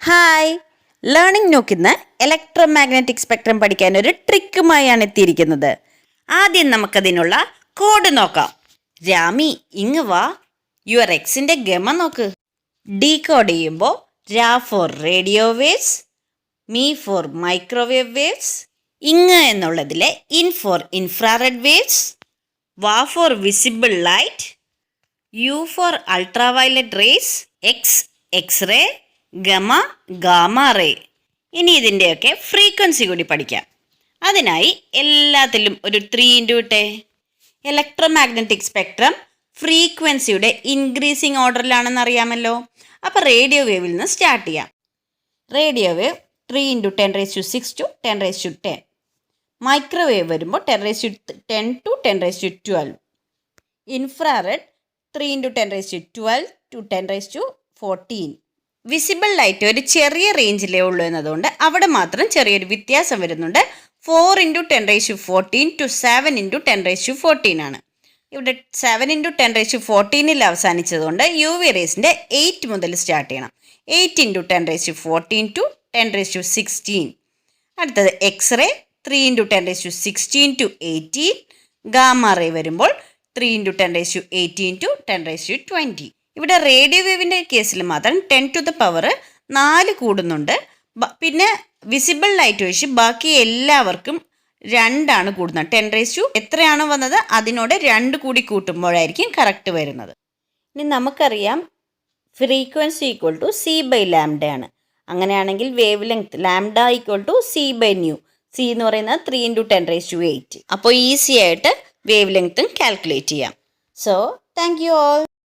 Hi, learning നോക്കിന്ന് electromagnetic spectrum പഠിക്കാൻ ഒരു ട്രിക്കുമായാണ് എത്തിയിരിക്കുന്നത്. ആദ്യം നമുക്കതിനുള്ള കോഡ് നോക്കാം. രാമി ഇങ്ങ് വാ, യുവർ എക്സിൻ്റെ ഗമ നോക്ക്. ഡീകോഡ് ചെയ്യുമ്പോൾ രാ ഫോർ റേഡിയോ വേവ്സ്, മീ ഫോർ മൈക്രോവേവ് വേവ്സ്, ഇങ്ങ് എന്നുള്ളതിലെ ഇൻ ഫോർ ഇൻഫ്രാറെഡ് വേവ്സ്, വാ for visible light, U for ultraviolet rays, X X-ray, ഗമ ഗാമ റേ. ഇനി ഇതിൻ്റെയൊക്കെ ഫ്രീക്വൻസി കൂടി പഠിക്കാം. അതിനായി എല്ലാത്തിലും ഒരു 3 ഇൻറ്റു ഇട്ടേ. ഇലക്ട്രോ മാഗ്നറ്റിക് സ്പെക്ട്രം ഫ്രീക്വൻസിയുടെ ഇൻക്രീസിങ് ഓർഡറിലാണെന്ന് അറിയാമല്ലോ. അപ്പോൾ റേഡിയോ വേവിൽ നിന്ന് സ്റ്റാർട്ട് ചെയ്യാം. Radio wave 3 into 10⁻⁶ to 10⁻10. Microwave വരുമ്പോൾ 10⁻10 to 10⁻12. Infrared 3 into 10⁻12 to 10⁻14. Visible light ഒരു ചെറിയ റേഞ്ചിലേ ഉള്ളൂ എന്നതുകൊണ്ട് അവിടെ മാത്രം ചെറിയൊരു വ്യത്യാസം വരുന്നുണ്ട്. 4 ഇൻറ്റു 10⁻14 ടു 7 ഇൻറ്റു 10⁻14 ആണ്. ഇവിടെ 7 ഇൻറ്റു 10⁻14 അവസാനിച്ചതുകൊണ്ട് യു വി റേസിൻ്റെ 8 മുതൽ സ്റ്റാർട്ട് ചെയ്യണം. 8 ഇൻറ്റു 10⁻14 ടു 10⁻16. അടുത്തത് X-ray 3 into 10⁻16 to 18. Gamma ray വരുമ്പോൾ 3 ഇൻറ്റു 10⁻18 ടു 10⁻20. ഇവിടെ റേഡിയോ വേവിൻ്റെ കേസിൽ മാത്രം 10⁴ കൂടുന്നുണ്ട്. പിന്നെ വിസിബിൾ ലൈറ്റ് ഒഴിച്ച് ബാക്കി എല്ലാവർക്കും 2 കൂടുന്നത്. 10 എത്രയാണോ വന്നത് അതിനോട് 2 കൂടി കൂട്ടുമ്പോഴായിരിക്കും കറക്റ്റ് വരുന്നത്. ഇനി നമുക്കറിയാം ഫ്രീക്വൻസി ഈക്വൽ ടു c/λ ആണ്. അങ്ങനെയാണെങ്കിൽ wavelength λ equal to c/ν. c എന്ന് പറയുന്നത് 3 ഇൻറ്റു 10⁸. അപ്പോൾ ഈസി ആയിട്ട് വേവ് ലെങ്ത്തും കാൽക്കുലേറ്റ് ചെയ്യാം. So thank you all.